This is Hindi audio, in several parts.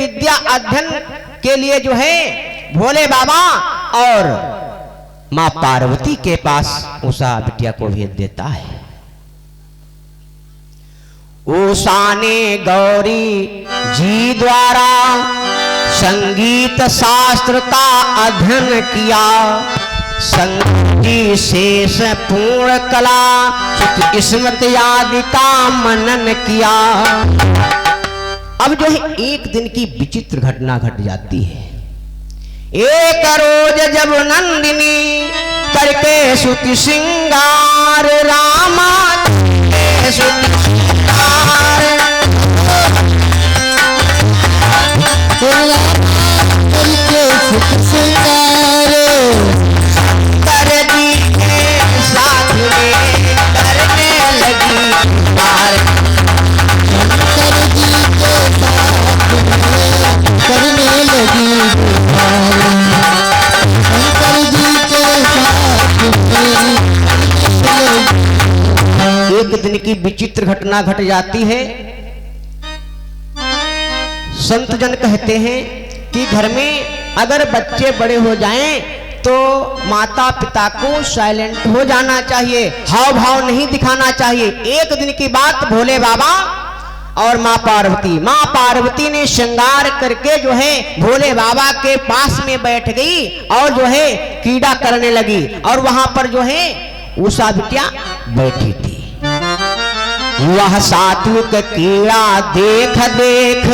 विद्या अध्ययन के लिए जो है भोले बाबा और मां पार्वती के पास उषा बिटिया को भेज देता है। उषा ने गौरी जी द्वारा संगीत शास्त्र का अध्ययन किया, संगीत शेष पूर्ण कला श्रुति स्मृति आदि का मनन किया। अब जो है एक दिन की विचित्र घटना घट जाती है। एक रोज जब नंदिनी करके श्रुति श्रृंगार रामा श्रुति श्रृंगार कर दी के साथ में करने लगी प्यार, शंकर जी के साथ में करने लगी शंकर जी के साथ में। एक दिन की विचित्र घटना घट जाती है। संत जन कहते हैं कि घर में अगर बच्चे बड़े हो जाएं तो माता पिता को साइलेंट हो जाना चाहिए, हाव भाव नहीं दिखाना चाहिए। एक दिन की बात, भोले बाबा और मां पार्वती ने श्रृंगार करके जो है भोले बाबा के पास में बैठ गई और जो है कीड़ा करने लगी। और वहां पर जो है उषा बिटिया बैठी थी। वह सात्विक कीड़ा देख देख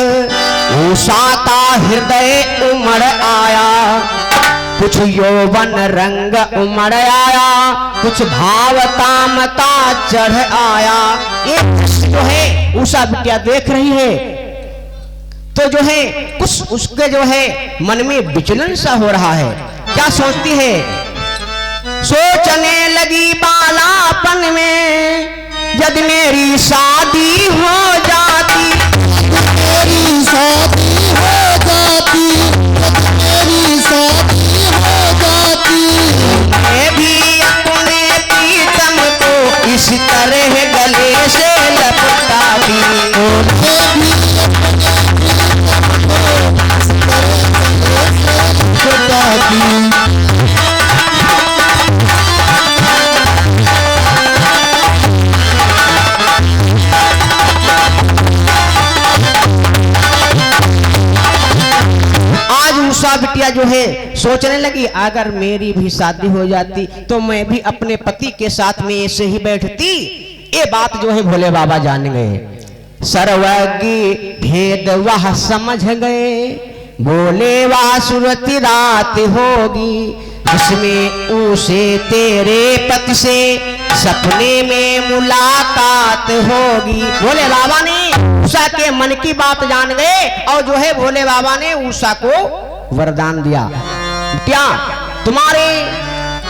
उषा का हृदय उमड़ आया, कुछ यौवन रंग उमड़ आया, कुछ भाव कामता चढ़ आया। एक जो है उषा बिटिया देख रही है तो जो है कुछ उसके जो है मन में विचलन सा हो रहा है। क्या सोचती है? सोचने लगी बालापन में यदि मेरी शादी हो जाती, मेरी शादी हो जाती, मेरी शादी हो जाती, मैं भी अपने प्रीतम को इस तरह गले से लपटाती, मैं भी उषा बिटिया जो है सोचने लगी अगर मेरी भी शादी हो जाती तो मैं भी अपने पति के साथ में ऐसे ही बैठती। ये बात जो है भोले बाबा जान गए, सर्वज्ञ भेद वह समझ गए, बोले वासुरती रात होगी जिसमें उसे तेरे पति से सपने में मुलाकात होगी। भोले बाबा ने उषा के मन की बात जान गए और जो है भोले बाबा ने उषा को वरदान दिया, क्या तुम्हारे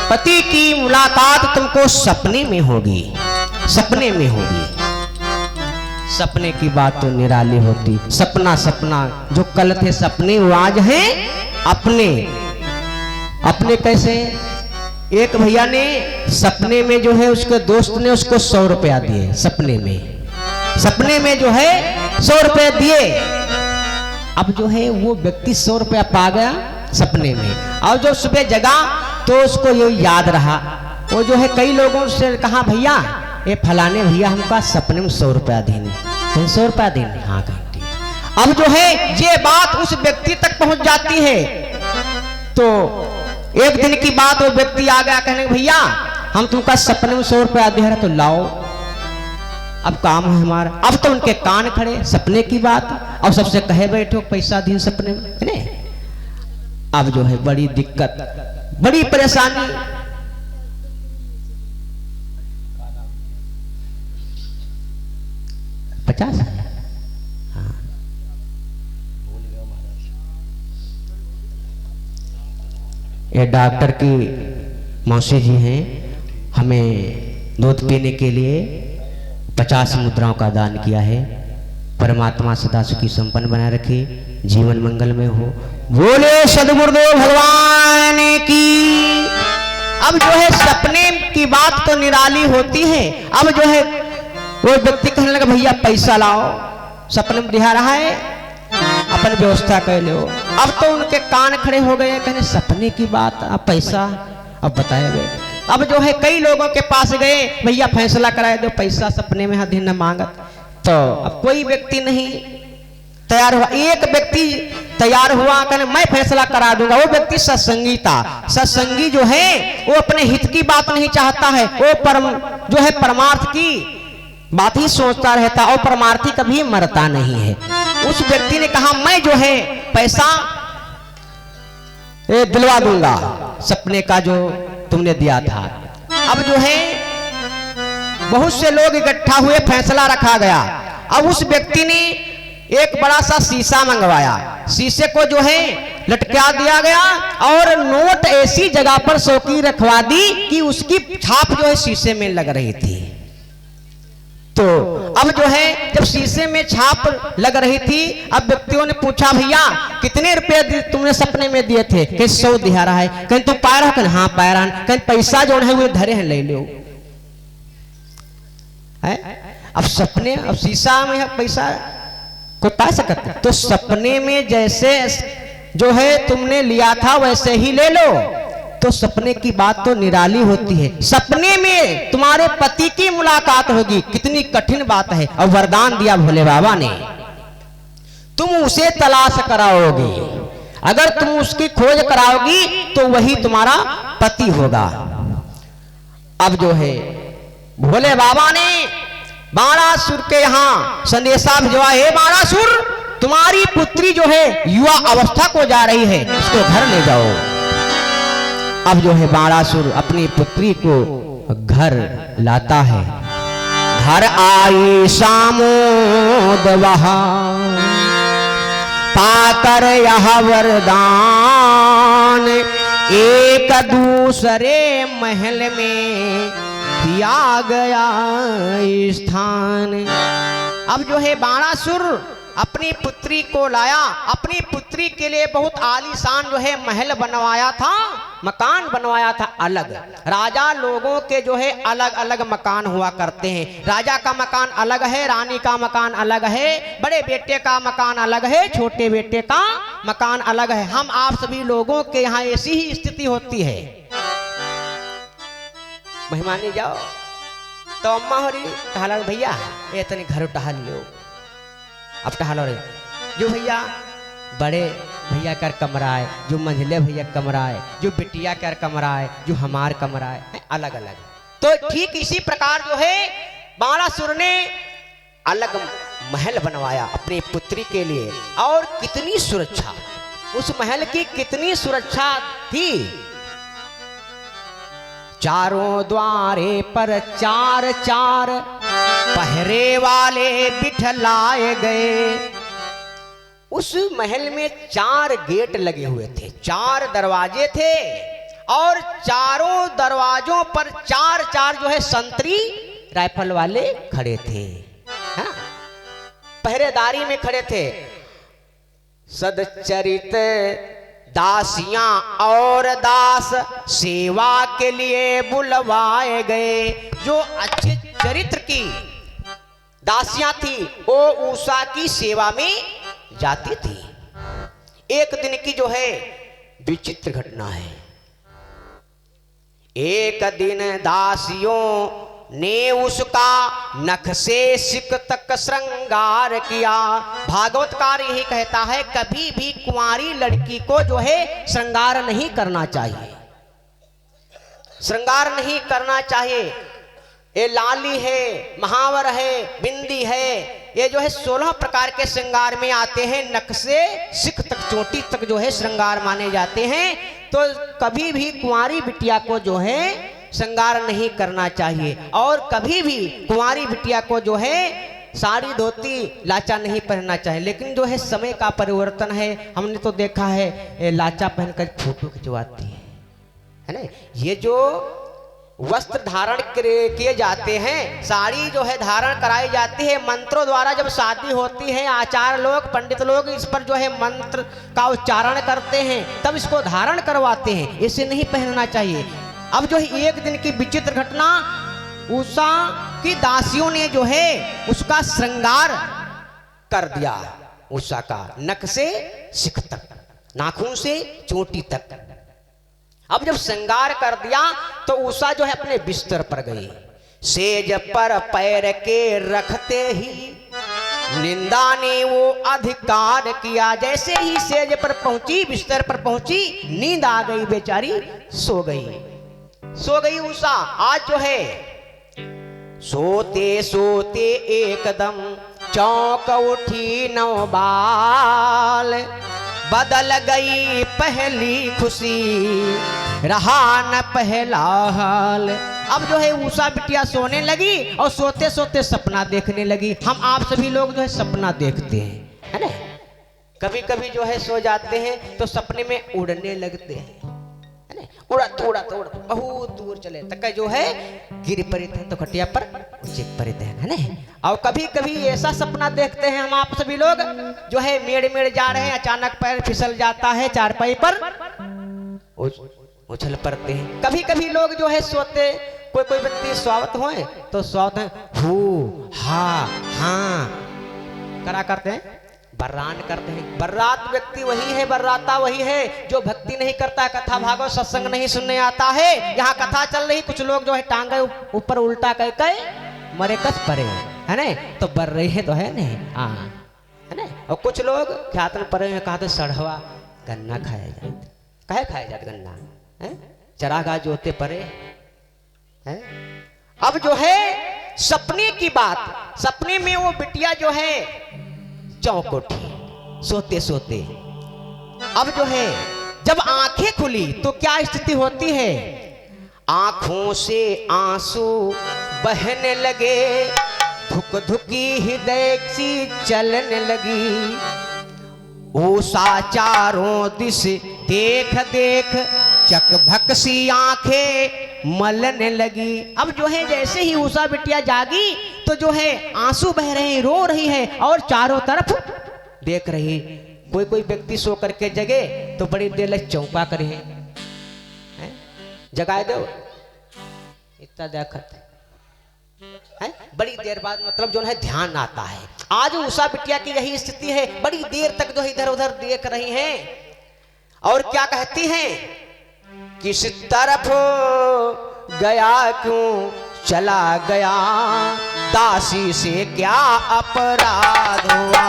पति की मुलाकात तुमको सपने में होगी, सपने में होगी। सपने की बात तो निराली होती, सपना सपना जो कल थे सपने वो आज हैं अपने। अपने कैसे? एक भैया ने सपने में जो है उसके दोस्त ने उसको 100 रुपया दिए, सपने में जो है 100 रुपया दिए। अब जो है वो व्यक्ति 100 रुपया पा गया सपने में, और जो सुबह जगा तो उसको ये याद रहा। वो जो है कई लोगों से कहा भैया ये फलाने भैया हमको सपने में 100 रुपया देने, 100 रुपया देने, हाँ घंटी। अब जो है ये बात उस व्यक्ति तक पहुंच जाती है तो एक दिन की बात वो व्यक्ति आ गया कहने भैया हम तुमका सपने में 100 रुपया दे रहे तो लाओ, अब काम है हमारा। अब तो उनके कान खड़े सपने की बात, और सबसे कहे बैठो पैसा दिन सपने में है। अब जो है बड़ी दिक्कत, बड़ी परेशानी। पचास हाँ। ये डॉक्टर की मौसी जी हैं, हमें दूध पीने के लिए 50 मुद्राओं का दान किया है। परमात्मा सदा सुखी संपन्न बनाए रखे, जीवन मंगलमय हो। बोले सदगुरुदेव भगवान की। अब जो है सपने की बात तो निराली होती है। अब जो है वो व्यक्ति कहने लगा भैया पैसा लाओ, सपने में दिखा रहा है, अब अपन व्यवस्था कर लो। अब तो उनके कान खड़े हो गए, कहने सपने की बात, अब पैसा अब बताए गए। अब जो है कई लोगों के पास गए, भैया फैसला कराए दो, पैसा सपने में दिन मांगत। तो अब कोई व्यक्ति नहीं तैयार हुआ। एक व्यक्ति तैयार हुआ, कहने मैं फैसला करा दूंगा। वो व्यक्ति सत्संगी था। सत्संगी जो है वो अपने हित की बात नहीं चाहता है, वो जो है परमार्थ की बात ही सोचता रहता, और परमार्थी कभी मरता नहीं है। उस व्यक्ति ने कहा मैं जो है पैसा दिलवा दूंगा, सपने का जो तुमने दिया था। अब जो है बहुत से लोग इकट्ठा हुए, फैसला रखा गया। अब उस व्यक्ति ने एक बड़ा सा शीशा मंगवाया, शीशे को जो है लटका दिया गया और नोट ऐसी जगह पर सौकी रखवा दी कि उसकी छाप जो है शीशे में लग रही थी। तो अब जो है जब शीशे में छाप लग रही थी, अब व्यक्तियों ने पूछा भैया कितने रुपए तुमने सपने में दिए थे? कि 100 दिया रहा है। कहीं तू पाया रहा? कहीं हाँ पाया रहा। कहीं पैसा जो है वो धरे हैं, ले लो। अब सपने, अब शीशा में पैसा को पा सकते, तो सपने में जैसे जो है तुमने लिया था वैसे ही ले लो। तो सपने की बात तो निराली होती है। सपने में तुम्हारे पति की मुलाकात होगी, कितनी कठिन बात है। और वरदान दिया भोले बाबा ने, तुम उसे तलाश कराओगी, अगर तुम उसकी खोज कराओगी तो वही तुम्हारा पति होगा। अब जो है भोले बाबा ने बाणासुर के यहां संदेशा भिजवा, हे बाणासुर तुम्हारी पुत्री जो है युवा अवस्था को जा रही है, इसको घर ले जाओ। अब जो है बाणासुर अपनी पुत्री को घर लाता है। घर आई सामोद वहां, पाकर यह वरदान, एक दूसरे महल में दिया गया स्थान। अब जो है बाणासुर अपनी पुत्री को लाया, अपनी पुत्री के लिए बहुत आलीशान जो है महल बनवाया था, मकान बनवाया था अलग। राजा लोगों के जो है अलग अलग मकान हुआ करते हैं। राजा का मकान अलग है, रानी का मकान अलग है, बड़े बेटे का मकान अलग है, छोटे बेटे का मकान अलग है। हम आप सभी लोगों के यहाँ ऐसी ही स्थिति होती है। मेहमानी जाओ तो अम्मा हो रही टहला, भैया ये तनी घर टहल लो। अब टहलो रे, जो भैया बड़े भैया कर कमरा है, जो मंझले भैया कमरा है, जो बिटिया कर कमरा है, जो हमार कमरा है, अलग अलग। तो ठीक इसी प्रकार जो है बाणासुर ने अलग महल बनवाया अपनी पुत्री के लिए। और कितनी सुरक्षा, उस महल की कितनी सुरक्षा थी। चारों द्वारे पर चार चार पहरे वाले बिठलाए गए। उस महल में 4 गेट लगे हुए थे, 4 दरवाजे थे, और चारों दरवाजों पर 4 जो है संतरी राइफल वाले खड़े थे। हाँ? पहरेदारी में खड़े थे। सदचरित दासियां और दास सेवा के लिए बुलवाए गए। जो अच्छे चरित्र की दासियां थी वो उषा की सेवा में जाती थी। एक दिन की जो है विचित्र घटना है। एक दिन दासियों ने उसका नख से सिक तक श्रृंगार किया। भागवतकार यही कहता है कभी भी कुंवारी लड़की को जो है श्रृंगार नहीं करना चाहिए, श्रृंगार नहीं करना चाहिए। ये लाली है, महावर है, बिंदी है, ये जो है 16 प्रकार के श्रृंगार में आते हैं। नख से सिख तक, चोटी तक जो है श्रृंगार माने जाते हैं। तो कभी भी कुंवारी बिटिया को जो है श्रृंगार नहीं करना चाहिए। और कभी भी कुंवारी बिटिया को जो है साड़ी धोती लाचा नहीं पहनना चाहिए। लेकिन जो है समय का परिवर्तन है, हमने तो देखा है लाचा पहनकर फोटो खिंचवाती है ना। ये जो वस्त्र धारण किए जाते हैं, साड़ी जो है धारण कराई जाती है, मंत्रों द्वारा जब शादी होती है, आचार्य लोग, पंडित लोग इस पर जो है मंत्र का उच्चारण करते हैं, तब इसको धारण करवाते हैं। इसे नहीं पहनना चाहिए। अब जो है एक दिन की विचित्र घटना, उषा की दासियों ने जो है उसका श्रृंगार कर दिया। उषा का, नक से सिख तक, नाखून से चोटी तक। अब जब श्रृंगार कर दिया तो उषा जो है अपने बिस्तर पर गई। सेज पर पैर के रखते ही निंदा ने वो अधिकार किया। जैसे ही सेज पर पहुंची, बिस्तर पर पहुंची, नींद आ गई, बेचारी सो गई उषा। आज जो है सोते सोते एकदम चौंक उठी नौ बाल, बदल गई पहली खुशी, रहा न पहला हाल। अब जो है उषा बिटिया सोने लगी और सोते सोते सपना देखने लगी। हम आप सभी लोग जो है सपना देखते हैं, है ना? कभी कभी जो है सो जाते हैं तो सपने में उड़ने लगते हैं, है ना? उड़त उड़त उड़त बहुत दूर चले तक जो है गिर पड़े थे तो खटिया पर चिप पड़े थे, है ना? और कभी कभी ऐसा सपना देखते हैं हम आप सभी लोग, जो है मेड़ जा रहे हैं, अचानक पैर फिसल जाता है, चारपाई पर उछल पड़ते हैं। कभी कभी लोग जो है सोते, कोई व्यक्ति स्वागत हो तो स्वागत है हु हा हाँ करा करते हैं, बर्रान करते हैं। बर्रात व्यक्ति वही है, बर्राता वही है जो भक्ति नहीं करता, कथा भागवत सत्संग नहीं सुनने आता है। यहाँ कथा चल रही, कुछ लोग जो है टांगे ऊपर उल्टा कह मरे कस परे, है ना? तो बर रही है तो है नहीं, हाँ, है ना? और कुछ लोग ख्यातन परे में कहा तो सढ़वा गन्ना खाया जाता, कहे खाया जाता गन्ना, है? चरागा जोते परे है। अब जो है सपने की बात, सपने में वो बिटिया जो है चौंक उठी सोते सोते। अब जो है जब आंखें खुली तो क्या स्थिति होती है? आंखों से आंसू बहने लगे, धुक धुकी हृदय सी चलने लगी। उषा चारों दिश देख देख चकभक सी आंखें मलने लगी। अब जो है जैसे ही उषा बिटिया जागी तो जो है आंसू बह रहे हैं, रो रही है और चारों तरफ देख रही। कोई व्यक्ति सो करके जगे तो बड़ी देर लग चौंका करे हैं, जगाए दो इतना देखत है, बड़ी देर बाद मतलब जो है ध्यान आता है। आज उषा बिटिया की यही स्थिति है, बड़ी देर तक जो है इधर उधर देख रही हैं और क्या कहती हैं, किस तरफ गया क्यों चला गया, दासी से क्या अपराध हुआ।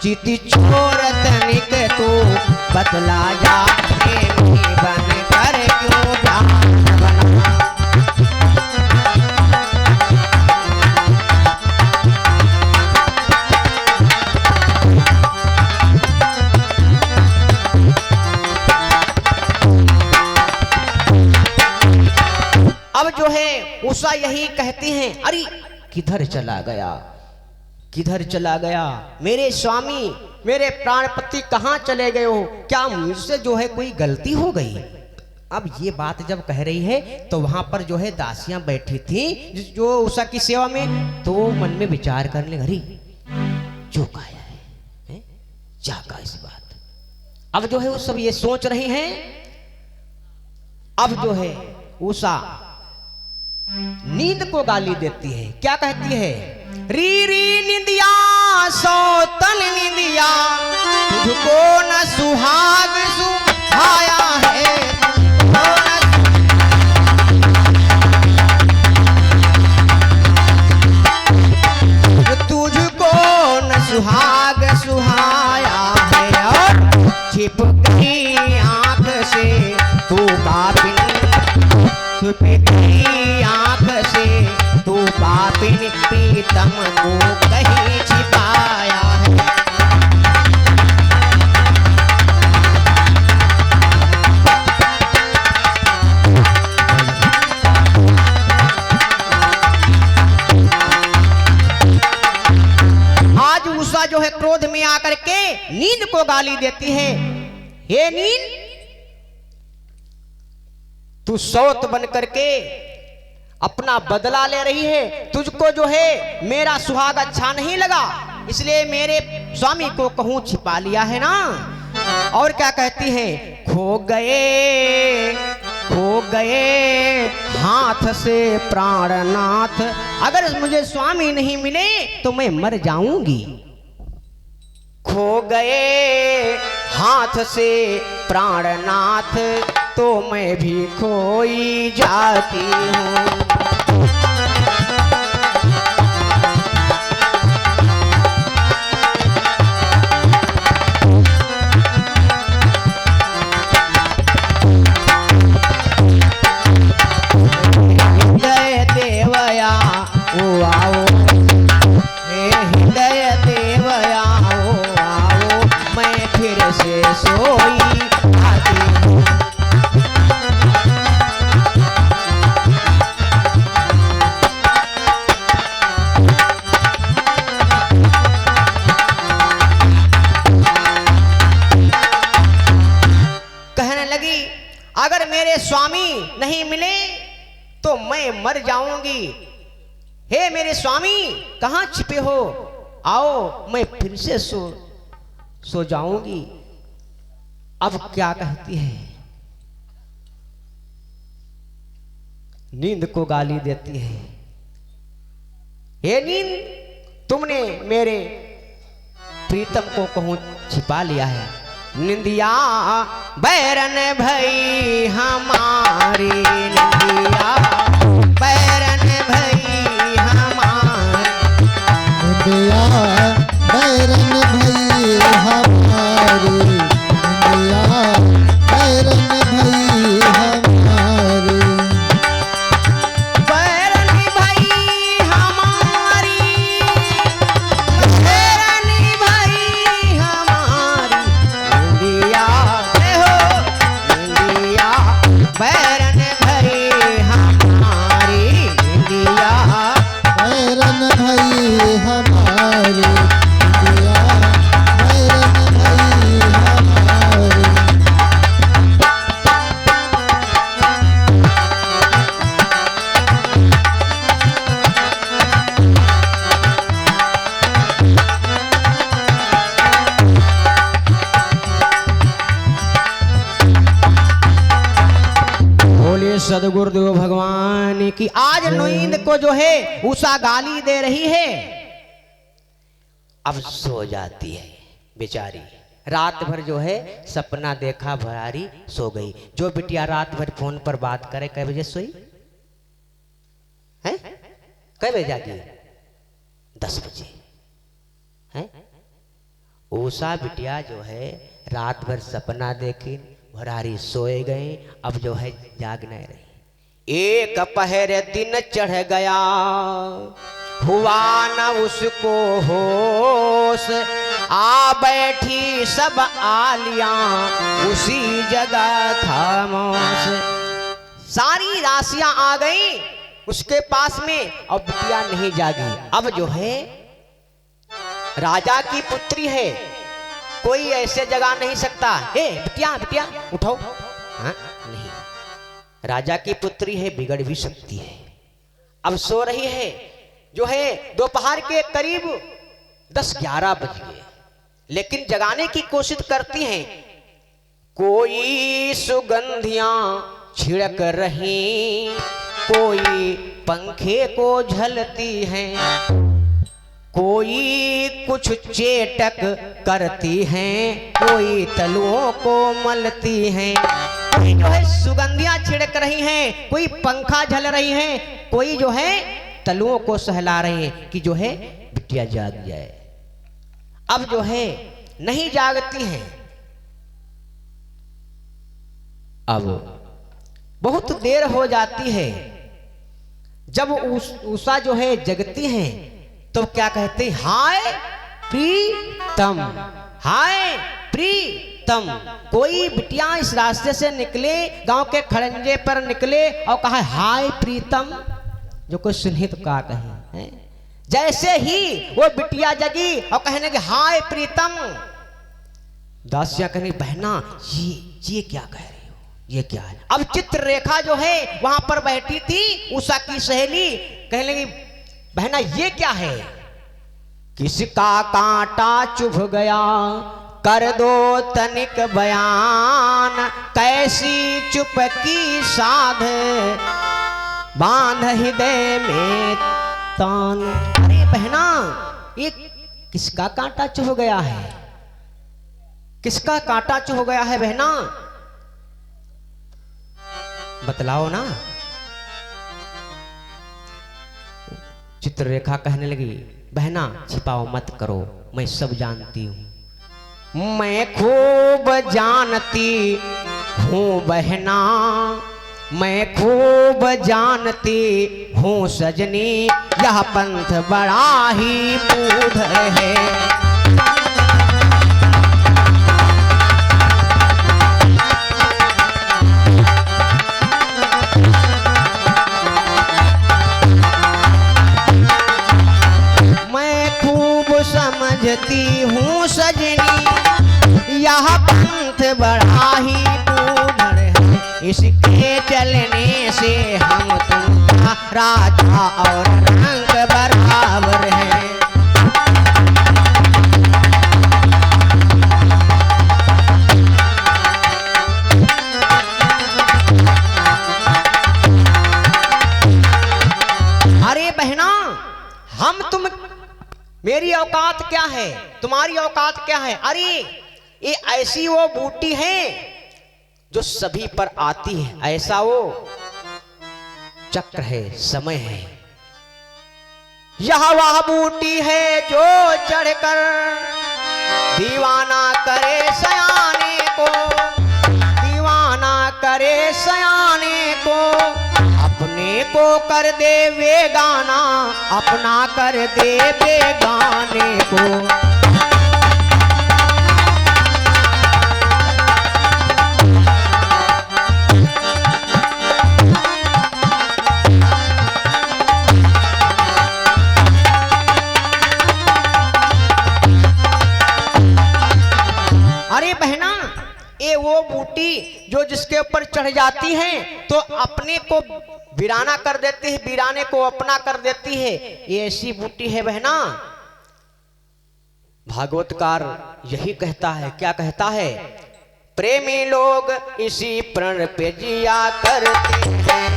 चिति छोड़ तनिक तो बतला जा, प्रेमी बन कर क्यों जान बना। अब जो है उषा यही कहती हैं, अरे किधर चला गया, किधर चला गया मेरे स्वामी, मेरे प्राणपति कहाँ चले गए हो, क्या मुझसे जो है कोई गलती हो गई। अब ये बात जब कह रही है तो वहां पर जो है दासियां बैठी थी जो उषा की सेवा में, तो वो मन में विचार करने लगी, जो काया है जागा इस बात। अब जो है वो सब ये सोच रही हैं। अब जो है उषा नींद को गाली देती है, क्या कहती है, री री निंदिया सौतन निंदिया, तुझको न सुहाग सुहाया है, तुझको न सुहाग सुहाया है, और छिप गई आंख से तू पापिन, छुप गई आंख से तू पापिन, प्रीतम को कहीं छिपाया है। आज उषा जो है क्रोध में आकर के नींद को गाली देती है, हे नींद, तू सौत बन करके अपना बदला ले रही है। तुझको जो है मेरा सुहाग अच्छा नहीं लगा, इसलिए मेरे स्वामी को कहूं छिपा लिया है ना। और क्या कहती है, खो गए हाथ से प्राणनाथ, अगर मुझे स्वामी नहीं मिले तो मैं मर जाऊंगी। खो गए हाथ से प्राणनाथ, तो मैं भी खोई जाती हूँ। हृदय देवया ओ आओ, हे हृदय देवया ओ आओ, मैं फिर से सोई आती हूँ। अगर मेरे स्वामी नहीं मिले तो मैं मर जाऊंगी। हे मेरे स्वामी कहां छिपे हो, आओ मैं फिर से सो जाऊंगी। अब क्या कहती है, नींद को गाली देती है, हे नींद तुमने मेरे प्रीतम को कहूं छिपा लिया है। निंदिया बैरन भई हमारी, निंदिया बैरन भई हमारी, निंदिया बैरन भई हमारी, निंदिया बैरन भई हमारी, बैरन भई हमारी, बैरन भई हमारी, निंदिया हो निंदिया बैरन भई हमारी, निंदिया बैरन भई हमारी, निंदिया बैरन भई हमारी। बोले सदगुरुदेव भगवान की। आज नींद को जो है उषा गाली दे रही है, अब सो जाती है बेचारी। रात भर जो है सपना देखा भरारी सो गई। जो बिटिया रात भर फोन पर बात करे, कै बजे सोई है, कै बजे जागी, 10 बजे है। उषा बिटिया जो है रात भर सपना देखी, भरारी सोए गए, अब जो है जाग नहीं रही। एक पहर दिन चढ़ गया, हुआ न उसको होश, आ बैठी सब आलियां उसी जगह खामोश। सारी राशियां आ गई उसके पास में, और बिटिया नहीं जागी। अब जो है राजा की पुत्री है, कोई ऐसे जगा नहीं सकता, हे बिटिया बिटिया उठो, हाँ नहीं, राजा की पुत्री है, बिगड़ भी सकती है। अब सो रही है, जो है दोपहर के करीब 10-11 बज गए, लेकिन जगाने की कोशिश करती हैं। कोई सुगंधियां छिड़क रही, कोई पंखे को झलती हैं, कोई कुछ चेटक करती हैं, कोई तलुओं को मलती हैं। कोई जो है सुगंधियां छिड़क रही हैं, कोई पंखा झल रही हैं, कोई जो है तलुओं को सहला रहे हैं कि जो है बिटिया जाग जाए। अब जो है नहीं जागती हैं। अब बहुत देर हो जाती है। जब उषा जो है जगती हैं तो क्या कहते, हाय प्रीतम, हाय प्रीतम। कोई बिटिया इस रास्ते से निकले, गांव के खड़ंजे पर निकले और कहा हाय प्रीतम, जो कोई सुने तो क्या कहे हैं। जैसे ही वो बिटिया जगी और कहने के हाय प्रीतम, दासियां कहने बहना ये क्या कह रही हो, ये क्या है। अब चित्ररेखा जो है वहां पर बैठी थी उषा की सहेली, कहने लगी बहना ये क्या है। किसका कांटा चुभ गया कर दो तनिक बयान, कैसी चुपकी साध बांध हृदय में तान। अरे बहना ये किसका कांटा चुभ गया है, किसका कांटा चुभ गया है बहना, बतलाओ ना। चित्ररेखा कहने लगी बहना छिपाओ मत करो, मैं सब जानती हूं, मैं खूब जानती हूं बहना, मैं खूब जानती हूं सजनी, यह पंथ बड़ा ही मूढ़ है। समझती हूँ सजनी यह पंथ बड़ा ही मूढ़ है, इसके चलने से हम तुमका राजा और रंग बराबर है। अरे बहना हम तुम, मेरी औकात क्या है तुम्हारी औकात क्या है। अरे ये ऐसी वो बूटी है जो सभी पर आती है, ऐसा वो चक्र है, समय है। यह वह बूटी है जो चढ़कर दीवाना करे सयाने को, दीवाना करे सयाने को, अपने को कर दे बेगाना, अपना कर दे बेगाने को। अरे बहना ये वो बूटी जो जिसके ऊपर चढ़ जाती है तो अपने को वीराना कर देती है, वीराने को अपना कर देती है, ये ऐसी बूटी है बहना। भागवतकार यही कहता है, क्या कहता है, प्रेमी लोग इसी प्रण पे जिया करते हैं,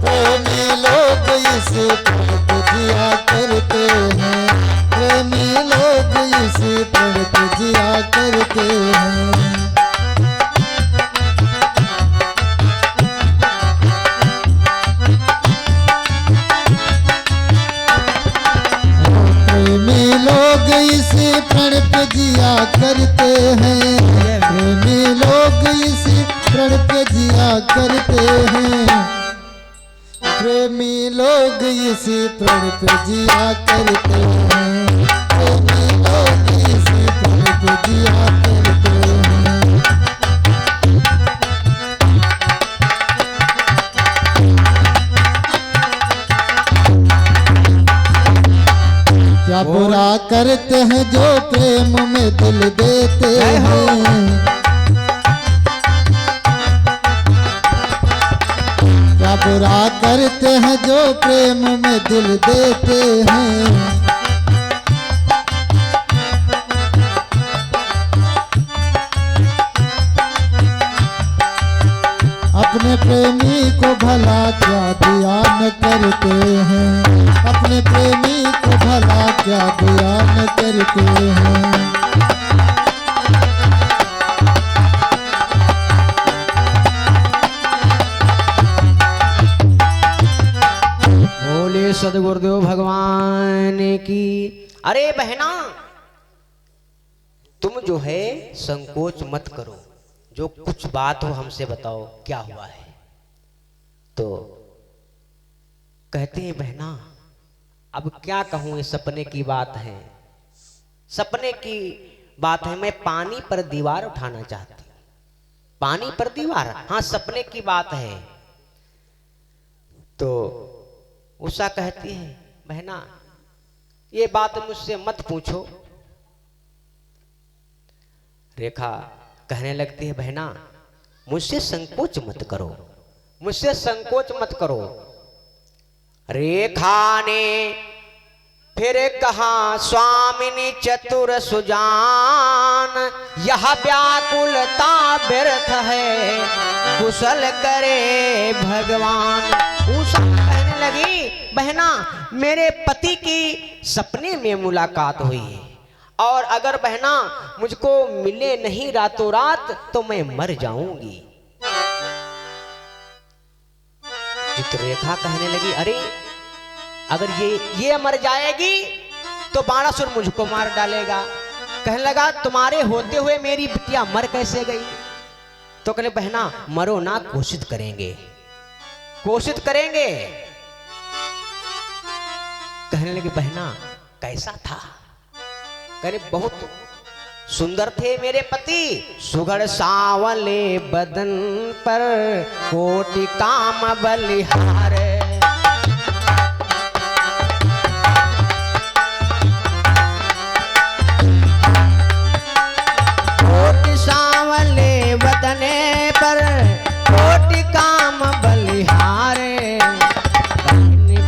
प्रेमी लोग इसी प्रण पे जिया करते हैं, प्रेमी लोग इसी प्रण पे जिया करते हैं। लोग इसी प्रण पे जिया करते हैं, प्रेमी लोग इसी प्रण पे जिया करते हैं, प्रेमी लोग इसी प्रण पे जिया करते हैं, प्रेमी लोग इसी प्रण पे जिया करते हैं। क्या बुरा करते हैं जो प्रेम में दिल देते हैं, क्या बुरा करते हैं जो प्रेम में दिल देते हैं। अपने प्रेमी को भला क्या दिया न करते हैं, अपने प्रेमी को भला क्या दिया न करते हैं। बोले सदगुरुदेव भगवान की। अरे बहना तुम जो है संकोच मत करो, जो कुछ बात हो हमसे बताओ क्या हुआ है। तो कहते हैं बहना अब क्या कहूं, ये सपने की बात है, सपने की बात है, मैं पानी पर दीवार उठाना चाहती हूं, पानी पर दीवार, हाँ सपने की बात है। तो उषा कहती है बहना ये बात मुझसे मत पूछो। रेखा कहने लगती है बहना मुझसे संकोच मत करो, मुझसे संकोच मत करो। रेखा ने फिर कहा स्वामिनी चतुर सुजान, यह व्याकुलता व्यर्थ है, कुशल करे भगवान। उषा कहने लगी बहना मेरे पति की सपने में मुलाकात हुई है, और अगर बहना मुझको मिले नहीं रातों रात तो मैं मर जाऊंगी। चित्ररेखा कहने लगी अरे अगर ये मर जाएगी तो बाणासुर मुझको मार डालेगा। कहने लगा तुम्हारे होते हुए मेरी बिटिया मर कैसे गई? तो कहने बहना मरो ना, कोशिश करेंगे, कोशिश करेंगे। कहने लगी बहना कैसा था? कहने बहुत सुंदर थे मेरे पति, सुघड़ सावले बदन पर कोटि काम बलिहार। कोटि सावले बदने पर कोटि काम बलिहार।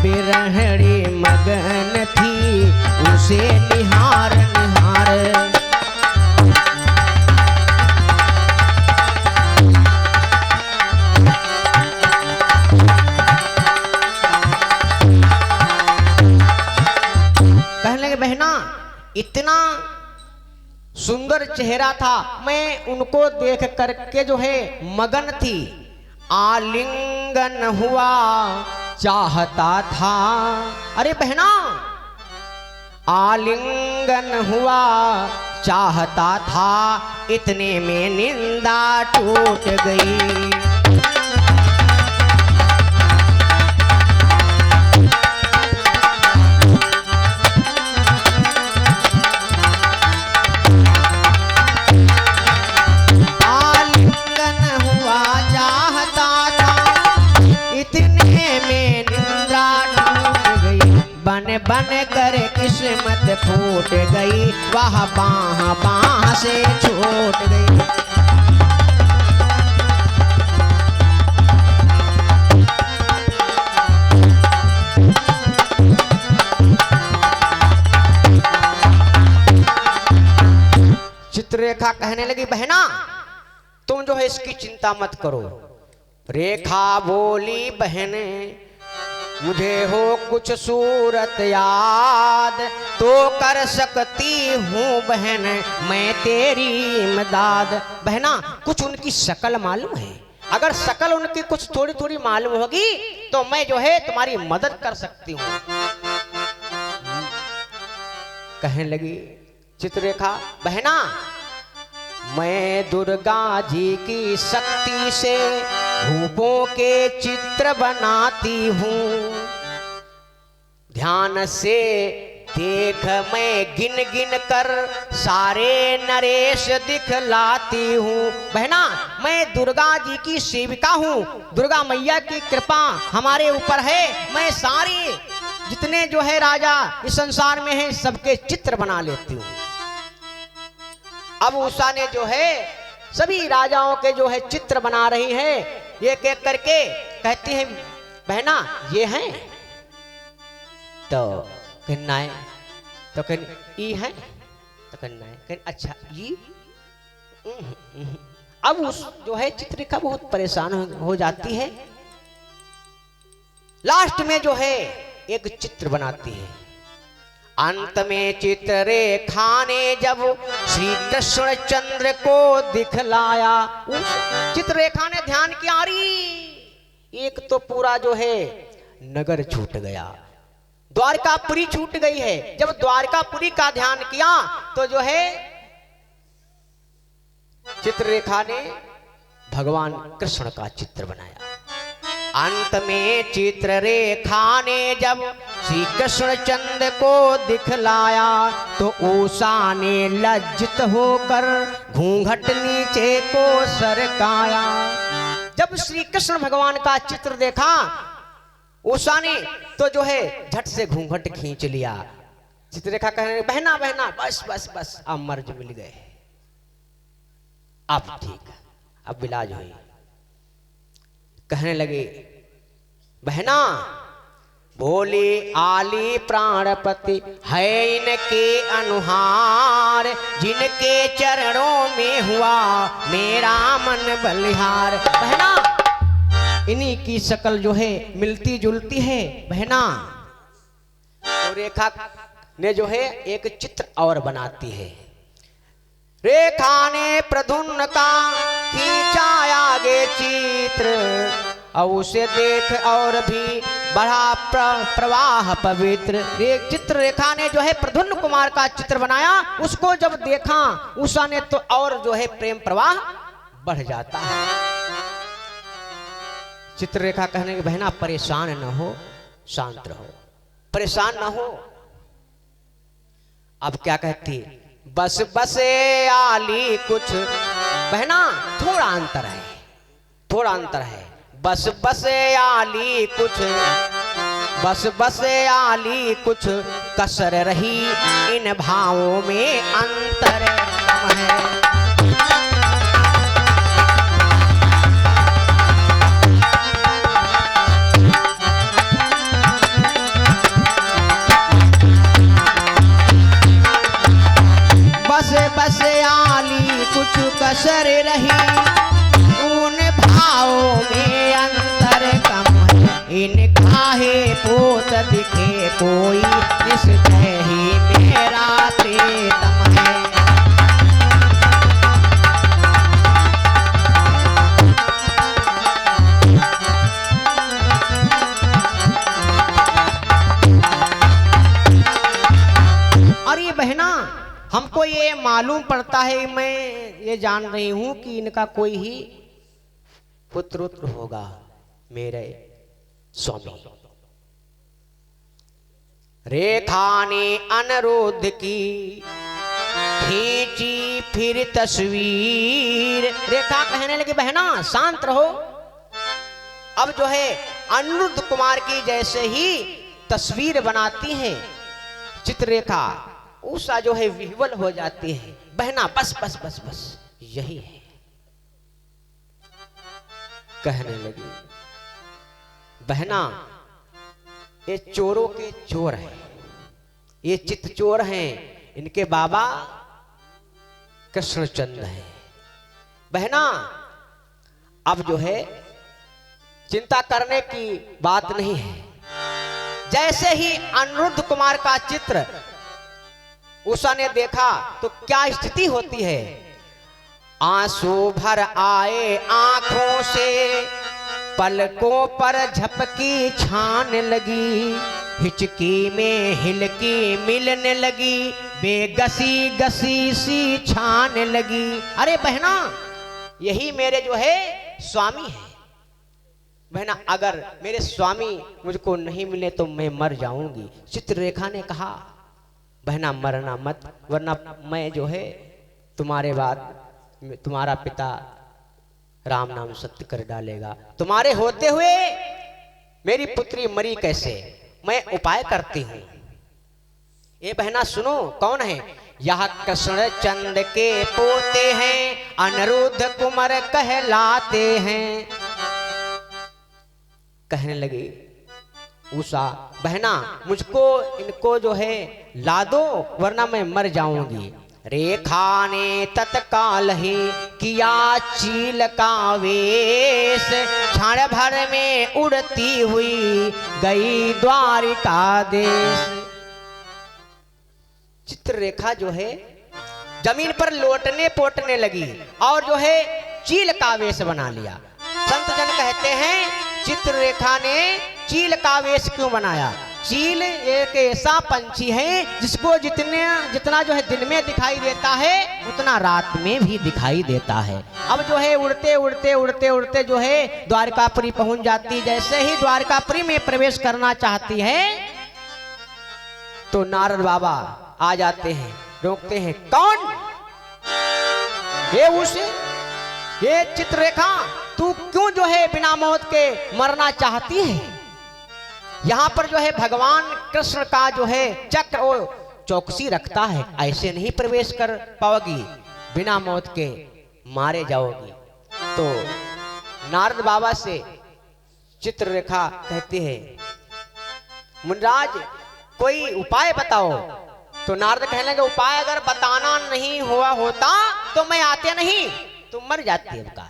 बिरहड़ी मगन थी उसे निहार निहार। कहने लगे बहना इतना सुंदर चेहरा था, मैं उनको देख करके जो है मगन थी, आलिंगन हुआ चाहता था। अरे बहना आलिंगन हुआ चाहता था, इतने में निंदा टूट गई। बन कर किस्मत फूट गई, वह बाह बाह से छूट गई। चित्ररेखा कहने लगी बहना तुम जो है इसकी चिंता मत करो। रेखा बोली बहने मुझे हो कुछ सूरत याद, तो कर सकती हूँ बहन मैं तेरी इमदाद। बहना कुछ उनकी शक्ल मालूम है? अगर शक्ल उनकी कुछ थोड़ी थोड़ी मालूम होगी तो मैं जो है तुम्हारी मदद कर सकती हूँ। कहने लगी चित्ररेखा बहना मैं दुर्गा जी की शक्ति से रूपों के चित्र बनाती हूँ, ध्यान से देख मैं गिन गिन कर सारे नरेश दिखलाती हूँ। बहना मैं दुर्गा जी की सेविका हूँ, दुर्गा मैया की कृपा हमारे ऊपर है, मैं सारे जितने जो है राजा इस संसार में हैं सबके चित्र बना लेती हूँ। अब उषा ने जो है सभी राजाओं के जो है चित्र बना रही है, ये कह करके कहती है बहना ये हैं, तो कहना है तो कहन ई है, तो कहना है कहन अच्छा ये। अब उस जो है चित्ररेखा बहुत परेशान हो जाती है। लास्ट में जो है एक चित्र बनाती है। अंत में चित्ररेखा ने जब श्री कृष्ण चंद्र को दिखलाया, उस चित्ररेखा ने ध्यान किया अरे एक तो पूरा जो है नगर छूट गया, द्वारकापुरी छूट गई है। जब द्वारकापुरी का ध्यान किया तो जो है चित्ररेखा ने भगवान कृष्ण का चित्र बनाया। अंत में चित्ररेखा ने जब श्री कृष्ण चंद्र को दिखलाया तो उषा ने लज्जित होकर घूंघट नीचे को सरकाया। जब श्री कृष्ण भगवान का चित्र देखा उषा ने तो जो है झट से घूंघट खींच लिया। चित्ररेखा कहने बहना बहना बस बस बस अब मर्ज मिल गए, अब ठीक अब इलाज हुई। कहने लगे बहना, बोले आली प्राणपति है इनके अनुहार, जिनके चरणों में हुआ मेरा मन बलिहार। बहना, इन्हीं की शक्ल जो है मिलती जुलती है बहना। तो रेखा ने जो है एक चित्र और बनाती है। रेखा ने प्रधुन का खींचा आगे चित्र, और उसे देख और भी बढ़ा प्रवाह पवित्र। एक चित्र रेखा ने जो है प्रधुन कुमार का चित्र बनाया, उसको जब देखा उषा ने तो और जो है प्रेम प्रवाह बढ़ जाता है। चित्ररेखा कहने की बहना परेशान न हो, शांत रहो, परेशान न हो। अब क्या कहती, बस बसे आली कुछ, बहना थोड़ा अंतर है, थोड़ा अंतर है। बस बसे आली कुछ, बस बसे आली कुछ कसर रही, इन भावों में अंतर कम है। बसे बसे आली कुछ कसर रही, उन भावों में अंतर कम है। इन काहे पोत दिखे कोई, निश्चय ही मेरा प्रीतम है। और ये बहना, हमको ये मालूम पड़ता है, मैं ये जान रही हूं कि इनका कोई ही पुत्र होगा मेरे स्वामी। रेखा ने अनुरोध की खींची फिर तस्वीर। रेखा कहने लगी बहना शांत रहो। अब जो है अनिरुद्ध कुमार की जैसे ही तस्वीर बनाती है चित्ररेखा, उषा जो है विह्वल हो जाती है। बहना बस बस बस बस यही है, कहने लगी बहना ये चोरों के चोर हैं, ये चित्त चोर हैं, इनके बाबा कृष्णचंद्र हैं। बहना अब जो है चिंता करने की बात नहीं है। जैसे ही अनिरुद्ध कुमार का चित्र उषा ने देखा तो क्या स्थिति होती है, आंसू भर आए आंखों से, पलकों पर झपकी छान लगी, हिचकी में हिलकी मिलने लगी, बेगसी गसी सी छान लगी। अरे बहना यही मेरे जो है स्वामी है। बहना अगर मेरे स्वामी मुझको नहीं मिले तो मैं मर जाऊंगी। चित्ररेखा ने कहा बहना मरना मत, वरना मैं जो है तुम्हारे बाद तुम्हारा पिता राम नाम सत्य कर डालेगा। तुम्हारे होते हुए मेरी पुत्री मरी कैसे, मैं उपाय करती हूं। ये बहना सुनो कौन है, यह कृष्ण चंद्र के पोते हैं, अनिरुद्ध कुमार कहलाते हैं। कहने लगी उषा बहना मुझको इनको जो है ला दो, वरना मैं मर जाऊंगी। रेखा ने तत्काल ही किया चील का वेश, क्षण भर में उड़ती हुई गई द्वारिका देश। चित्ररेखा जो है जमीन पर लोटने पोटने लगी और जो है चील का वेश बना लिया। संत जन कहते हैं चित्ररेखा ने चील का वेश क्यों बनाया। चील एक ऐसा पंछी है जिसको जितना जो है दिन में दिखाई देता है उतना रात में भी दिखाई देता है। अब जो है उड़ते उड़ते उड़ते उड़ते जो है द्वारकापुरी पहुंच जाती। जैसे ही द्वारकापुरी में प्रवेश करना चाहती है तो नारद बाबा आ जाते हैं, रोकते हैं। कौन ये उसे, ये चित्ररेखा तू क्यों जो है बिना मौत के मरना चाहती है। यहाँ पर जो है भगवान कृष्ण का जो है चक्र वो चौकसी रखता है, ऐसे नहीं प्रवेश कर पाओगी, बिना मौत के मारे जाओगी। तो नारद बाबा से चित्ररेखा कहती है, मुनिराज कोई उपाय बताओ। तो नारद कहने लगे, उपाय अगर बताना नहीं हुआ होता तो मैं आते नहीं, तुम मर जाती अब का।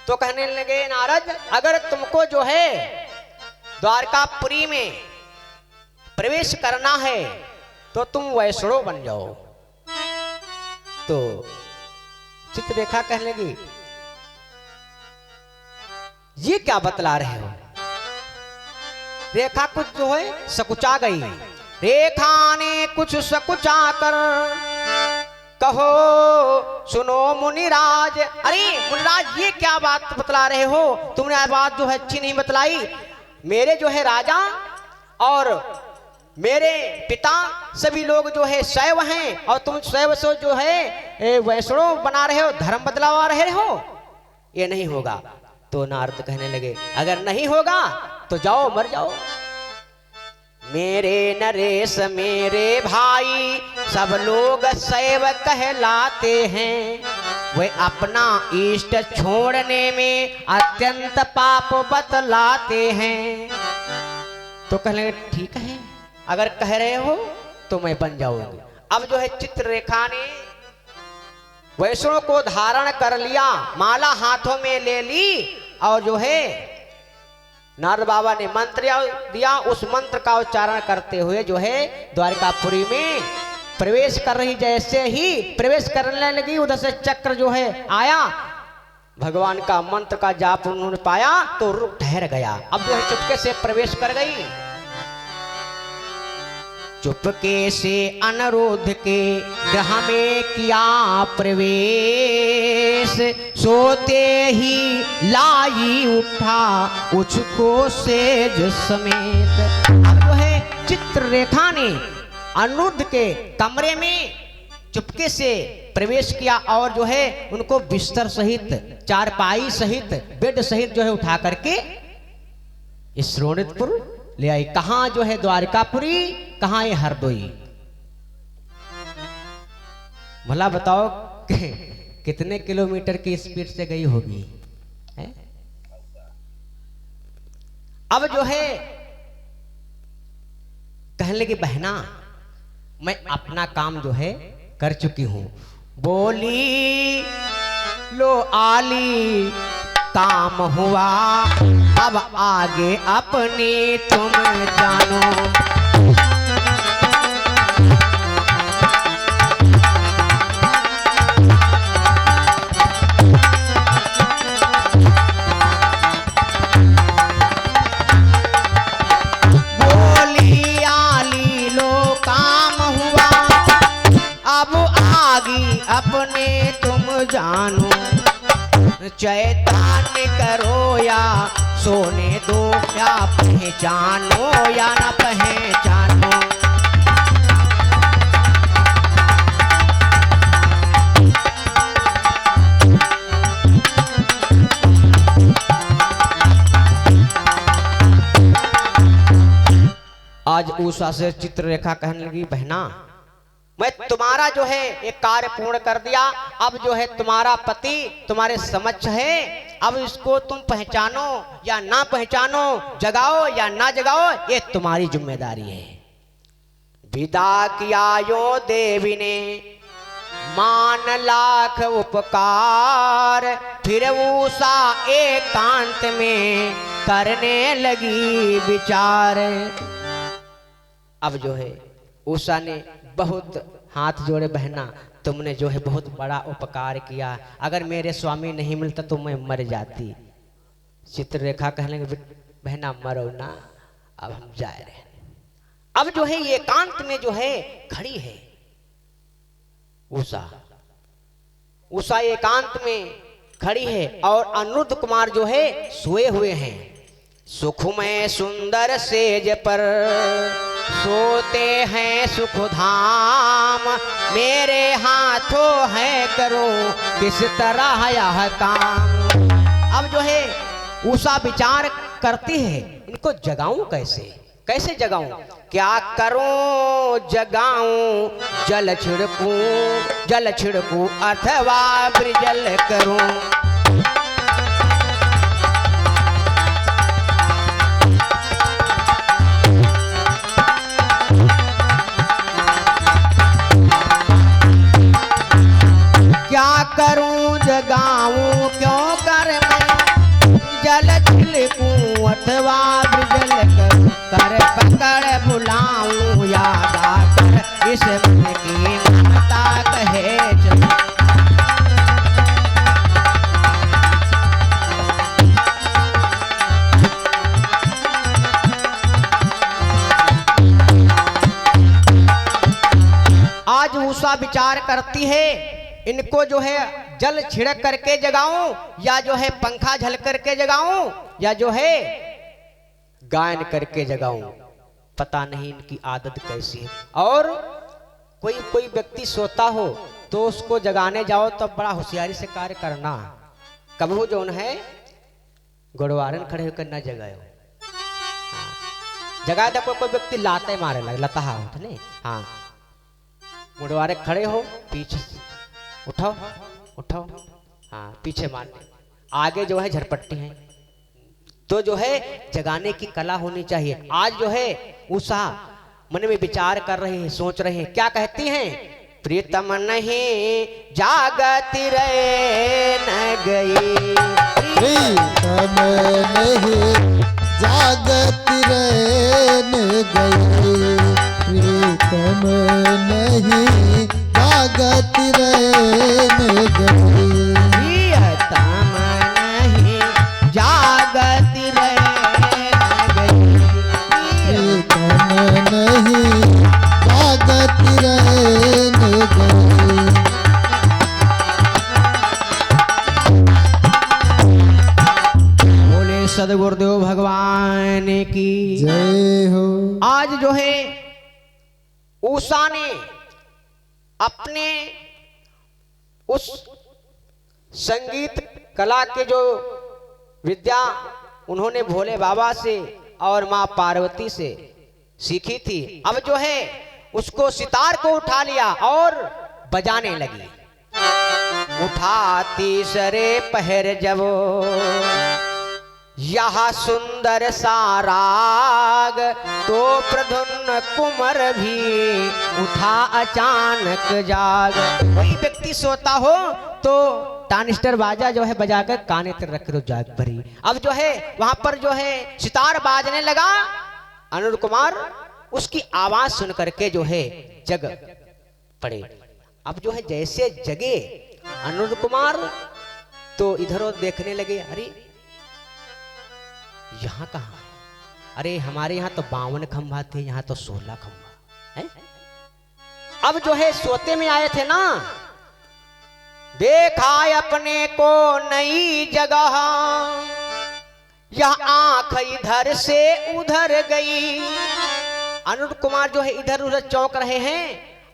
तो कहने लगे नारद, अगर तुमको जो है द्वारकापुरी में प्रवेश करना है तो तुम वैष्णव बन जाओ। तो चित्ररेखा कहने लगी, ये क्या बतला रहे हो? रेखा कुछ जो है सकुचा गई। रेखा ने कुछ सकुचा कर कहो सुनो मुनिराज। अरे मुनिराज, ये क्या बात बतला रहे हो? तुमने बात जो है अच्छी नहीं बतलाई। मेरे जो है राजा और मेरे पिता सभी लोग जो है शैव हैं और तुम शैव से जो है वैष्णव बना रहे हो, धर्म बदलावा रहे हो, ये नहीं होगा। तो नारद कहने लगे, अगर नहीं होगा तो जाओ, मर जाओ। मेरे नरेश मेरे भाई सब लोग शैव कहलाते हैं, वे अपना इष्ट छोड़ने में अत्यंत पाप बतलाते हैं। तो कहने ठीक है, अगर कह रहे हो तो मैं बन जाऊंगी। अब जो है चित्ररेखा ने वैष्णव को धारण कर लिया, माला हाथों में ले ली और जो है नारद बाबा ने मंत्र दिया। उस मंत्र का उच्चारण करते हुए जो है द्वारकापुरी में प्रवेश कर रही। जैसे ही प्रवेश करने लगी, उधर से चक्र जो है आया, भगवान का मंत्र का जाप उन्होंने पाया तो रुक ठहर गया। अब जो है चुपके से प्रवेश कर गई। चुपके से अनुरोध के ग्रह में किया प्रवेश, सोते ही लाई उठा उसको सेज समेत। अब जो है चित्ररेखा ने अनुरुद्ध के कमरे में चुपके से प्रवेश किया और जो है उनको बिस्तर सहित, चारपाई सहित, बेड सहित जो है उठा करके इस श्रोणितपुर ले आई। कहां जो है द्वारकापुरी, कहां ये हरदोई। भला बताओ कितने किलोमीटर की स्पीड से गई होगी है? अब जो है कहने लगी, बहना मैं अपना काम जो है कर चुकी हूं। बोली लो आली काम हुआ, अब आगे अपनी तुम जानो। बोली आली लो काम हुआ, अब आगे अपने तुम जानो। चैतान करो या सोने दो, या पहचानो या न पहचानो। आज उषा से चित्ररेखा कहने लगी, बहना मैं तुम्हारा जो है एक कार्य पूर्ण कर दिया। अब जो है तुम्हारा पति तुम्हारे समक्ष है, अब इसको तुम पहचानो या ना पहचानो, जगाओ या ना जगाओ, ये तुम्हारी जिम्मेदारी है। विदा किया यो देवी ने मान लाख उपकार, फिर उषा एकांत में करने लगी विचार। अब जो है उषा ने बहुत हाथ जोड़े, बहना तुमने जो है बहुत बड़ा उपकार किया, अगर मेरे स्वामी नहीं मिलता तो मैं मर जाती। चित्ररेखा कहने लगी, बहना मरो ना, अब हम जा रहे हैं। अब जो है ये एकांत में जो है खड़ी है उषा। उषा एकांत में खड़ी है और अनुरुद्ध कुमार जो है सोए हुए हैं। सुखमय सुंदर सेज पर सोते हैं सुखधाम, मेरे हाथों है करो किस तरह यह काम। अब जो है उषा विचार करती है, इनको जगाऊं कैसे, कैसे जगाऊं, क्या करूं जगाऊं, जल छिड़कूं अथवा ब्रिजल करूं। गाऊं क्यों कर मैं जल छिलकूं अथवा ब्रजल कर पकड़ भुलाऊं याद आकर इस मन की ममता कहे चल। आज उषा विचार करती है इनको जो है जल छिड़क करके जगाऊं या जो है पंखा झल करके जगाऊं या जो है गायन करके जगाऊं। पता नहीं इनकी आदत कैसी है। और कोई व्यक्ति सोता हो तो उसको जगाने जाओ तो बड़ा होशियारी से कार्य करना। कबू जो है गुड़वारन खड़े होकर न जगाओ। जगाए तो कोई व्यक्ति लाते मारे लगे लता हो नहीं। हाँ गुड़वारे खड़े हो पीछे उठाओ उठाओ। हाँ पीछे मारने आगे जो है झरपट्टी है। तो जो है जगाने की कला होनी चाहिए। आज जो है उषा मन में विचार कर रहे हैं सोच रहे हैं क्या कहती हैं। प्रीतम नहीं जागती रहे न गई प्रीतम नहीं जागती रहे न गई प्रीतम नहीं जागती रहे न गई प्रीतम नहीं जागती रहे न गई प्रीतम नहीं जागती रहे न गई। बोले सदगुरुदेव भगवान की जय हो। आज जो है उषा ने अपने उस संगीत कला के जो विद्या उन्होंने भोले बाबा से और माँ पार्वती से सीखी थी। अब जो है उसको सितार को उठा लिया और बजाने लगी। उठाती सरे पहर जब यह सुंदर सा राग तो प्रधुन कुमर भी उठा अचानक जाग। कोई व्यक्ति सोता हो तो टानिस्टर बाजा जो है बजाकर काने तर रख दो जाग भरी। अब जो है वहां पर जो है सितार बाजने लगा। अनुर कुमार उसकी आवाज सुन करके जो है जग पड़े। अब जो है जैसे जगे अनुर कुमार तो इधर उधर देखने लगे। अरे यहाँ कहाँ है? अरे हमारे यहाँ तो 52 खंभा थे यहाँ तो 16 खंभा है। अब जो है सोते में आए थे ना देखा अपने को नई जगह यह आंख इधर से उधर गई। अनुर कुमार जो है इधर उधर चौंक रहे हैं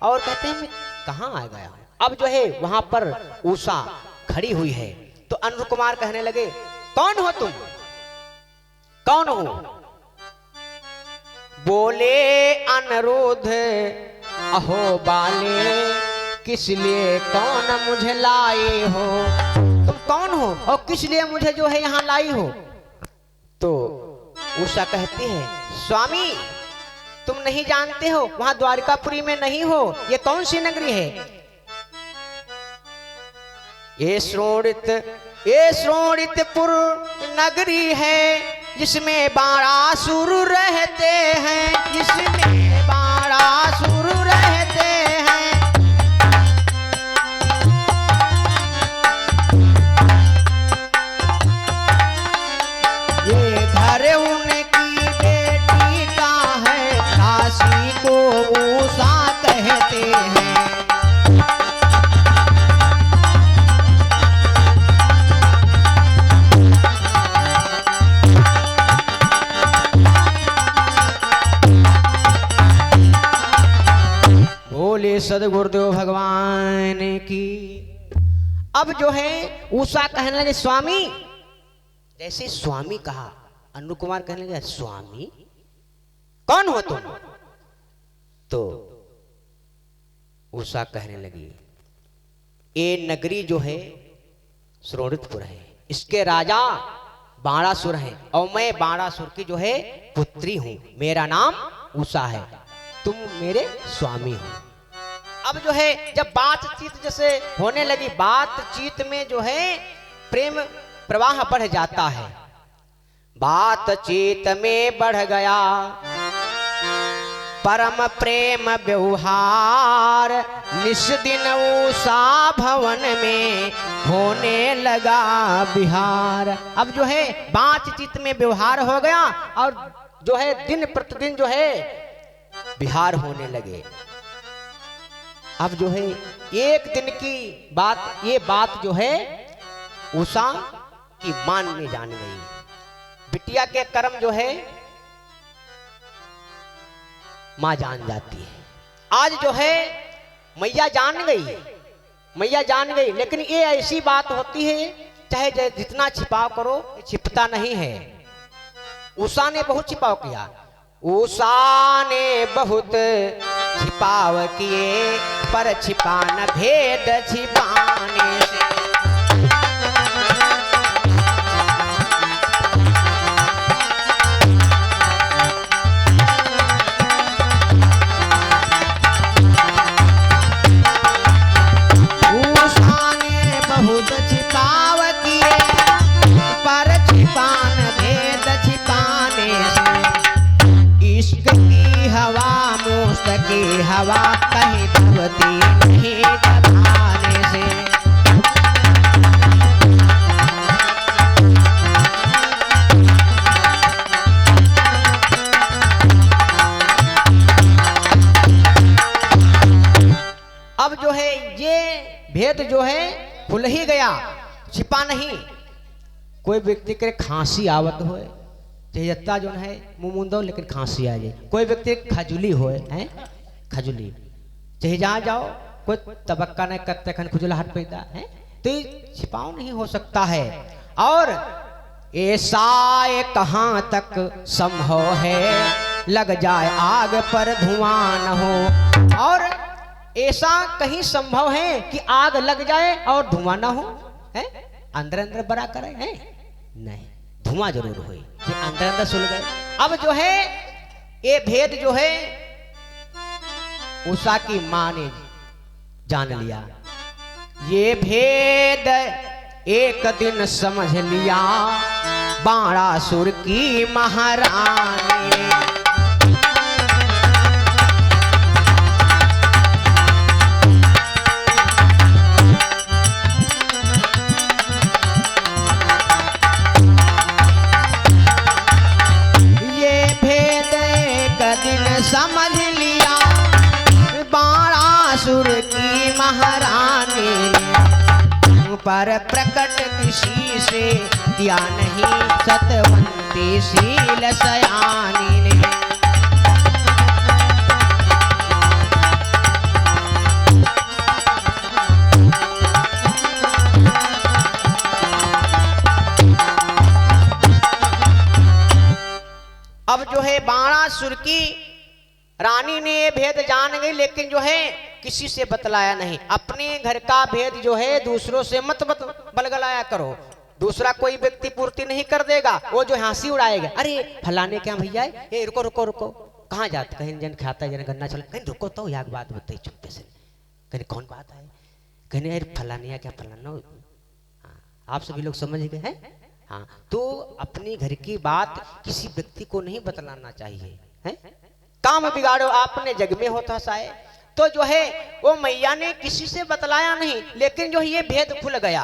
और कहते हैं मैं कहाँ आ गया हूं। अब जो है वहां पर उषा खड़ी हुई है तो अनुर कुमार कहने लगे कौन हो तुम कौन हो। बोले अनिरुद्ध अहो बाले किस लिए कौन मुझे लाई हो। तुम कौन हो और किस लिए मुझे जो है यहाँ लाई हो। तो उषा कहती है स्वामी तुम नहीं जानते हो वहां द्वारकापुरी में नहीं हो। ये कौन सी नगरी है। ये श्रोणितपुर नगरी है जिसमें 12 रहते हैं जिसमें 12 रहते हैं। ये घर उनकी बेटी का है काशी को उषा कहते हैं। बोले सदगुरुदेव भगवान की। अब जो है उषा कहने लगे स्वामी। जैसे स्वामी कहा अनु कुमार कहने लगे स्वामी कौन हो तुम। तो उषा कहने लगी ये नगरी जो है श्रोणितपुर है इसके राजा 12 हैं और मैं 12 की जो है पुत्री हूं। मेरा नाम उषा है तुम मेरे स्वामी हो। अब जो है जब बातचीत जैसे होने लगी, बातचीत में जो है प्रेम प्रवाह बढ़ जाता है। बातचीत में बढ़ गया परम प्रेम व्यवहार, निस्दिन उषा भवन में होने लगा बिहार। अब जो है बातचीत में व्यवहार हो गया और जो है दिन प्रतिदिन जो है बिहार होने लगे। अब जो है एक दिन की बात, ये बात जो है उषा की मान में जान गई। बिटिया के कर्म जो है मां जान जाती है। आज जो है मैया जान गई, मैया जान गई, लेकिन ये ऐसी बात होती है चाहे जितना छिपाव करो छिपता नहीं है। उषा ने बहुत छिपाव किया, उषा ने बहुत छिपाव किए, पर छिपाना भेद छिपाने से। की हवा कहीं दबती नहीं दबाने से। अब जो है ये भेद जो है खुल ही गया, छिपा नहीं। कोई व्यक्ति के खांसी आवत हो, जत्ता जो है मुंह मुंदो लेकिन खांसी आ जाए। कोई व्यक्ति खजुली हो है, खजुली चाहे जहाँ जाओ कोई तबक्का नहीं करते खन खुजलाहट पैदा है, तो छिपाव नहीं हो सकता है। और ऐसा कहाँ तक संभव है, लग जाए आग पर धुआं न हो। और ऐसा कहीं संभव है कि आग लग जाए और धुआं ना हो, है अंदर अंदर बड़ा करे है नहीं, धुआं जरूर हुई कि अंदर अंदर सुल गए। अब जो है ये भेद जो है उषा की मां ने जान लिया। ये भेद एक दिन समझ लिया बाणासुर की महारानी ने। समझ लिया बाणासुर की महारानी ने, पर प्रकट किसी से किया नहीं सतवंती शील सयानी ने। अब जो है बाणासुर की रानी ने ये भेद जान गई, लेकिन जो है किसी से बतलाया नहीं। अपने घर का भेद जो है दूसरों से मत बलगलाया करो, दूसरा कोई व्यक्ति पूर्ति नहीं कर देगा। वो जो हंसी उड़ाएगा, अरे फलाने क्या भैया, ये रुको रुको रुको, कहाँ जाते, कहीं जन खाता जन गन्ना चला, कहीं रुको तो याद बात बताइए चुप्पे से, कहीं कौन बात है, कहीं अरे फलानिया क्या फलाना। आप सभी लोग समझ गए हैं। हाँ, तो अपनी घर की बात किसी व्यक्ति को नहीं बतलाना चाहिए है? काम बिगाड़ो आपने जग में होता साए। तो जो है वो मैया ने किसी से बतलाया नहीं, लेकिन जो ये भेद खुल गया।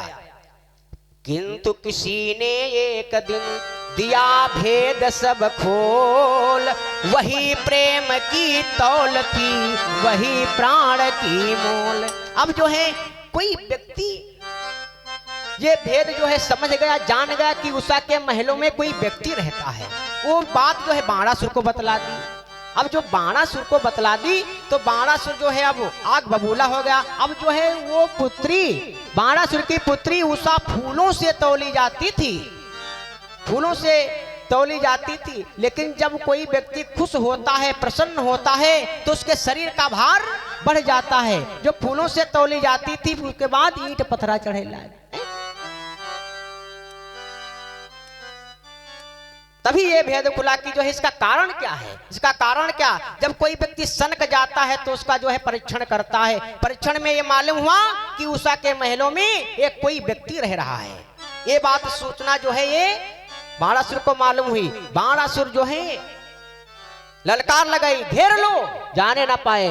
किंतु किसी ने एक दिन दिया भेद सब खोल, वही प्रेम की तौल थी, वही प्राण की मोल। अब जो है कोई व्यक्ति ये भेद जो है समझ गया, जान गया कि उषा के महलों में कोई व्यक्ति रहता है। वो बात जो है बाणासुर को बतला दी। अब जो बाणासुर को बतला दी तो बाणासुर जो है अब आग बबूला हो गया। अब जो है वो पुत्री, बाणासुर की पुत्री उषा फूलों से तौली जाती थी, फूलों से तौली जाती थी। लेकिन जब कोई व्यक्ति खुश होता है, प्रसन्न होता है, तो उसके शरीर का भार बढ़ जाता है। जो फूलों से तौली जाती थी उसके बाद ईंट पत्थरा चढ़े लाए। तभी ये भेद खुला कि जो है इसका कारण क्या है। इसका कारण क्या, जब कोई व्यक्ति सनक जाता है तो उसका जो है परीक्षण करता है। परीक्षण में ये मालूम हुआ कि उषा के महलों में एक कोई व्यक्ति रह रहा है। ये बात सूचना जो है ये बाणासुर को मालूम हुई। बाणासुर जो है ललकार लगाई, घेर लो, जाने ना पाए।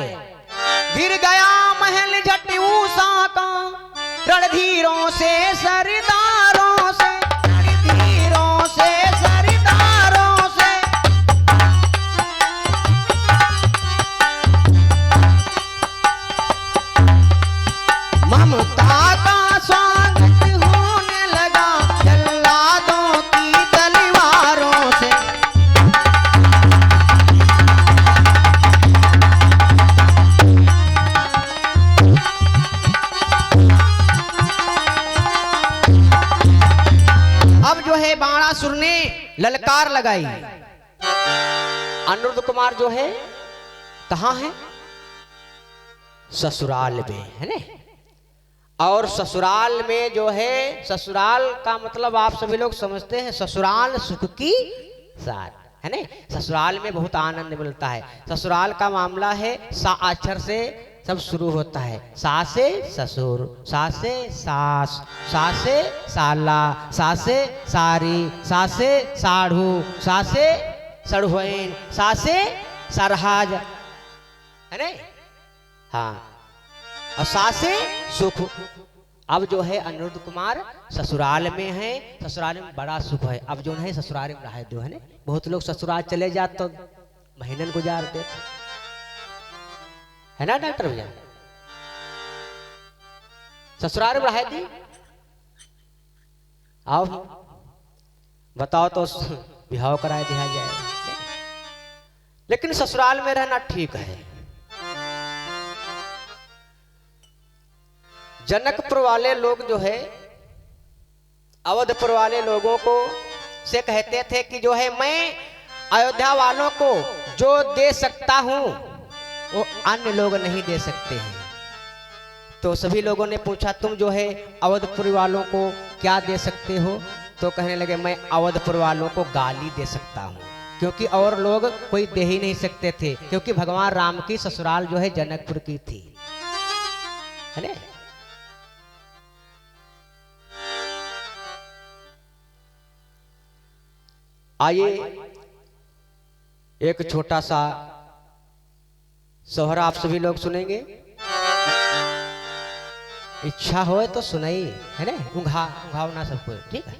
गिर गया महल झट उषा का, रणधीरों से सरदारों से, रणधीरों से सरदारों से। ममता का स्वागत होने लगा जल्लादों की तलवारों से। अब जो है बाणासुर ने ललकार लगाई। अनिरुद्ध कुमार जो है कहां है, ससुराल में है ना। और ससुराल में जो है, ससुराल का मतलब आप सभी लोग समझते हैं, ससुराल सुख की साथ है ना। ससुराल में बहुत आनंद मिलता है। ससुराल का मामला है सा अक्षर से सब शुरू होता है। सा से ससुर, सा से सास, सा से साला, सा से सारी, सा से साढ़ू, सा से सड़हुइन, सा से सरहाज है ना। हाँ, और सा से सुख। अब जो है अनिरुद्ध कुमार ससुराल में है। ससुराल में बड़ा सुख है। अब जो है ससुराल में रहा जो है ना, बहुत लोग ससुराल चले जाते तो महीनन गुजारते है ना डॉक्टर भैया। ससुराल में रहे थी, आओ बताओ तो विवाह कराए दिया जाए। लेकिन ससुराल में रहना ठीक है। जनकपुर वाले लोग जो है अवधपुर वाले लोगों को से कहते थे कि जो है मैं अयोध्या वालों को जो दे सकता हूं वो अन्य लोग नहीं दे सकते हैं। तो सभी लोगों ने पूछा तुम जो है अवधपुर वालों को क्या दे सकते हो। तो कहने लगे मैं अवधपुर वालों को गाली दे सकता हूँ, क्योंकि और लोग कोई दे ही नहीं सकते थे, क्योंकि भगवान राम की ससुराल जो है जनकपुर की थी है ना। आइए एक छोटा सा सोहरा आप सभी लोग सुनेंगे। इच्छा हो तो सुनाई है ना, उंघाओ ना सबको, ठीक है।